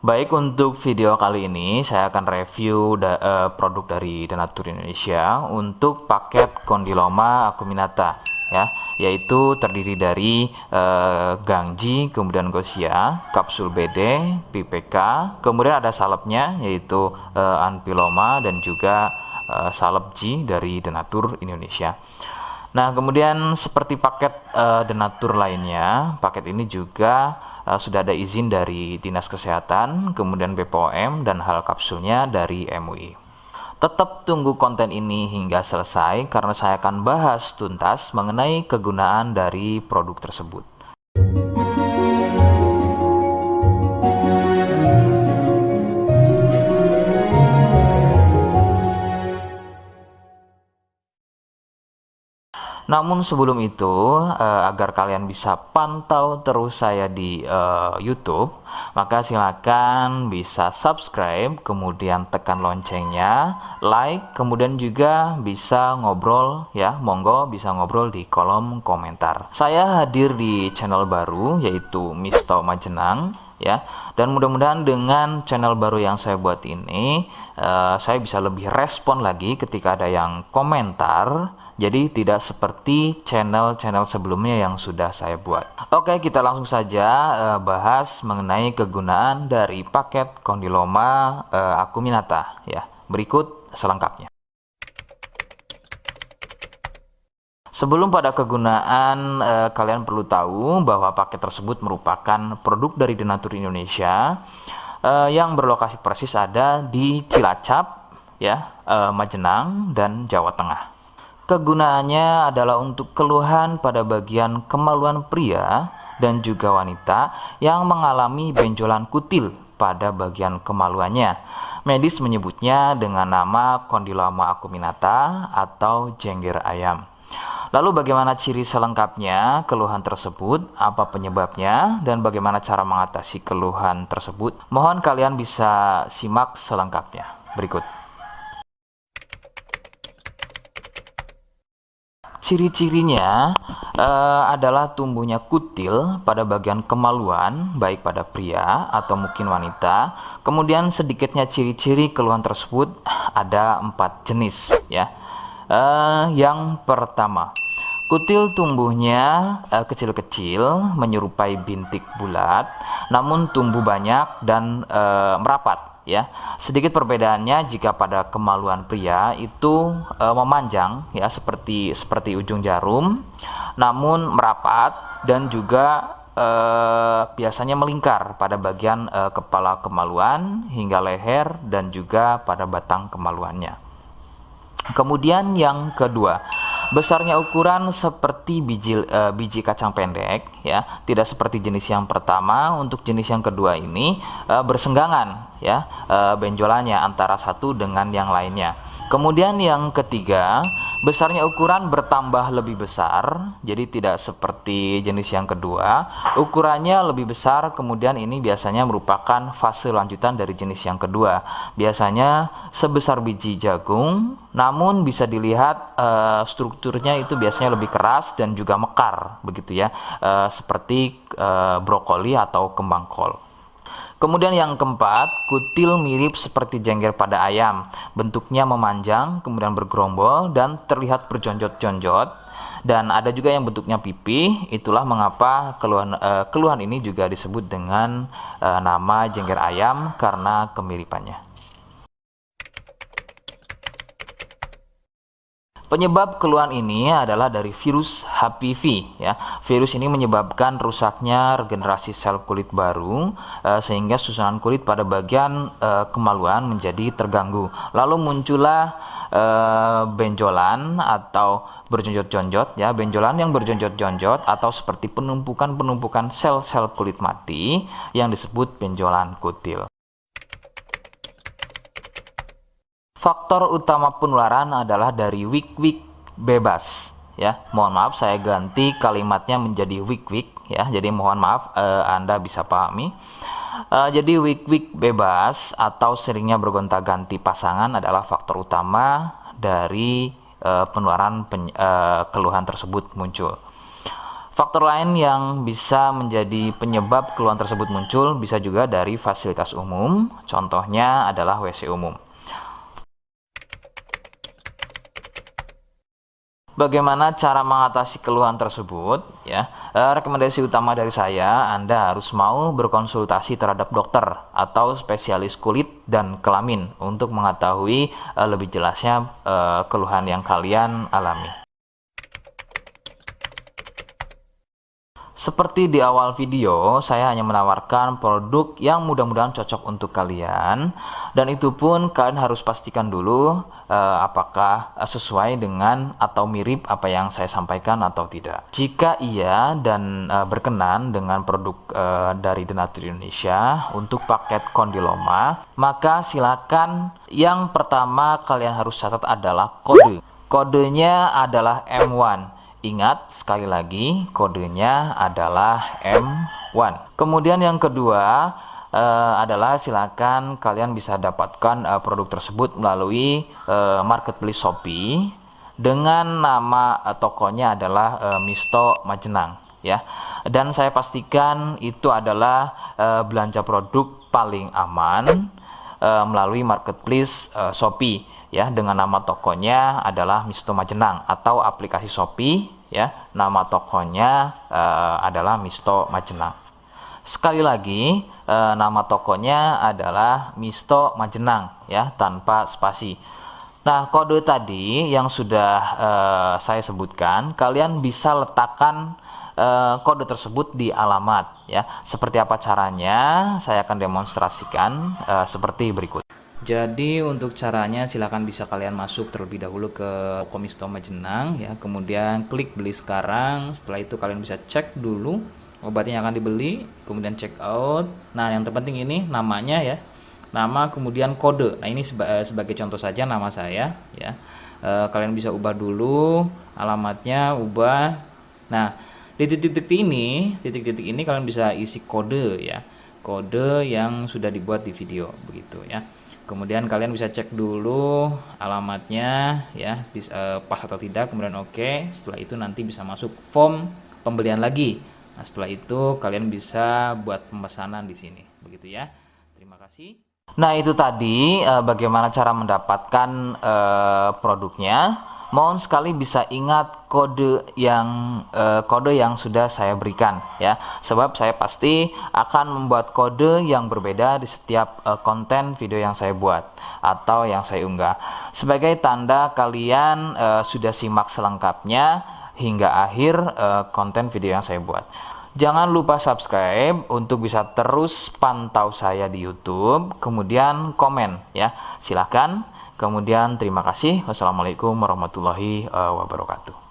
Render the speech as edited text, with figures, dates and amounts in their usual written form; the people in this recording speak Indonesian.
Baik, untuk video kali ini saya akan review produk dari Denatur Indonesia untuk paket Condyloma acuminata ya, yaitu terdiri dari Gangji, kemudian Gausia, kapsul BD, PPK, kemudian ada salepnya yaitu Anpiloma dan juga salep G dari Denatur Indonesia. Nah, kemudian seperti paket Denatur lainnya, paket ini juga sudah ada izin dari Dinas Kesehatan, kemudian BPOM, dan hal kapsulnya dari MUI. Tetap tunggu konten ini hingga selesai karena saya akan bahas tuntas mengenai kegunaan dari produk tersebut. Namun sebelum itu, agar kalian bisa pantau terus saya di YouTube, maka silakan bisa subscribe, kemudian tekan loncengnya, like, kemudian juga bisa ngobrol ya, monggo bisa ngobrol di kolom komentar. Saya hadir di channel baru yaitu Misto Majenang ya, dan mudah-mudahan dengan channel baru yang saya buat ini, saya bisa lebih respon lagi ketika ada yang komentar. Jadi tidak seperti channel-channel sebelumnya yang sudah saya buat. Oke, kita langsung saja bahas mengenai kegunaan dari paket Condyloma acuminata ya. Berikut selengkapnya. Sebelum pada kegunaan, kalian perlu tahu bahwa paket tersebut merupakan produk dari Denatur Indonesia yang berlokasi persis ada di Cilacap ya, Majenang dan Jawa Tengah. Kegunaannya adalah untuk keluhan pada bagian kemaluan pria dan juga wanita yang mengalami benjolan kutil pada bagian kemaluannya. Medis menyebutnya dengan nama Condyloma acuminata atau jengger ayam. Lalu bagaimana ciri selengkapnya keluhan tersebut, apa penyebabnya, dan bagaimana cara mengatasi keluhan tersebut? Mohon kalian bisa simak selengkapnya. Berikut. Ciri-cirinya adalah tumbuhnya kutil pada bagian kemaluan, baik pada pria atau mungkin wanita. Kemudian sedikitnya ciri-ciri keluhan tersebut ada 4 jenis ya. Yang pertama, kutil tumbuhnya kecil-kecil, menyerupai bintik bulat, namun tumbuh banyak dan merapat. Ya, sedikit perbedaannya jika pada kemaluan pria itu memanjang ya seperti ujung jarum, namun merapat dan juga biasanya melingkar pada bagian kepala kemaluan hingga leher dan juga pada batang kemaluannya. Kemudian yang kedua, besarnya ukuran seperti biji kacang pendek ya, tidak seperti jenis yang pertama. Untuk jenis yang kedua ini bersenggangan ya, benjolannya antara satu dengan yang lainnya. Kemudian yang ketiga, besarnya ukuran bertambah lebih besar, jadi tidak seperti jenis yang kedua. Ukurannya lebih besar, kemudian ini biasanya merupakan fase lanjutan dari jenis yang kedua. Biasanya sebesar biji jagung, namun bisa dilihat strukturnya itu biasanya lebih keras dan juga mekar, begitu ya, seperti brokoli atau kembang kol. Kemudian yang keempat, kutil mirip seperti jengger pada ayam. Bentuknya memanjang, kemudian bergerombol dan terlihat berjonjot-jonjot. Dan ada juga yang bentuknya pipih. Itulah mengapa keluhan ini juga disebut dengan nama jengger ayam karena kemiripannya. Penyebab keluhan ini adalah dari virus HPV ya. Virus ini menyebabkan rusaknya regenerasi sel kulit baru sehingga susunan kulit pada bagian kemaluan menjadi terganggu. Lalu muncullah benjolan atau berjonjot-jonjot ya, benjolan yang berjonjot-jonjot atau seperti penumpukan sel-sel kulit mati yang disebut benjolan kutil. Faktor utama penularan adalah dari wik-wik bebas ya. Mohon maaf saya ganti kalimatnya menjadi wik-wik ya. Jadi mohon maaf Anda bisa pahami. Jadi wik-wik bebas atau seringnya bergonta-ganti pasangan adalah faktor utama dari penularan keluhan tersebut muncul. Faktor lain yang bisa menjadi penyebab keluhan tersebut muncul bisa juga dari fasilitas umum, contohnya adalah WC umum. Bagaimana cara mengatasi keluhan tersebut? Ya, rekomendasi utama dari saya, Anda harus mau berkonsultasi terhadap dokter atau spesialis kulit dan kelamin untuk mengetahui lebih jelasnya keluhan yang kalian alami. Seperti di awal video, saya hanya menawarkan produk yang mudah-mudahan cocok untuk kalian, dan itu pun kalian harus pastikan dulu apakah sesuai dengan atau mirip apa yang saya sampaikan atau tidak. Jika iya dan berkenan dengan produk dari The Natur Indonesia untuk paket kondiloma, maka silakan yang pertama kalian harus catat adalah kode. Kodenya adalah M1. Ingat, sekali lagi, kodenya adalah M1. Kemudian yang kedua adalah silakan kalian bisa dapatkan produk tersebut melalui marketplace Shopee dengan nama tokonya adalah Misto Majenang, ya. Dan saya pastikan itu adalah belanja produk paling aman melalui marketplace Shopee, ya, dengan nama tokonya adalah Misto Majenang, atau aplikasi Shopee, ya, nama tokonya adalah Misto Majenang. Sekali lagi, nama tokonya adalah Misto Majenang, ya, tanpa spasi. Nah, kode tadi yang sudah saya sebutkan, kalian bisa letakkan kode tersebut di alamat, ya. Seperti apa caranya? Saya akan demonstrasikan seperti berikut. Jadi untuk caranya silakan bisa kalian masuk terlebih dahulu ke toko Misto Majenang, ya, kemudian klik beli sekarang. Setelah itu kalian bisa cek dulu obatnya yang akan dibeli, kemudian check out. Nah, yang terpenting ini namanya, ya, nama kemudian kode. Nah, ini sebagai contoh saja nama saya, ya. Kalian bisa ubah dulu alamatnya, ubah. Nah, di titik-titik ini kalian bisa isi kode, ya, kode yang sudah dibuat di video, begitu, ya. Kemudian kalian bisa cek dulu alamatnya, ya, bisa pas atau tidak, kemudian oke. Setelah itu nanti bisa masuk form pembelian lagi. Nah, setelah itu kalian bisa buat pemesanan di sini, begitu, ya. Terima kasih. Nah, itu tadi bagaimana cara mendapatkan produknya. Mohon sekali bisa ingat kode yang sudah saya berikan, ya, sebab saya pasti akan membuat kode yang berbeda di setiap konten video yang saya buat atau yang saya unggah, sebagai tanda kalian sudah simak selengkapnya hingga akhir konten video yang saya buat. Jangan lupa subscribe untuk bisa terus pantau saya di YouTube, kemudian komen, ya, silahkan. Kemudian terima kasih. Wassalamualaikum warahmatullahi wabarakatuh.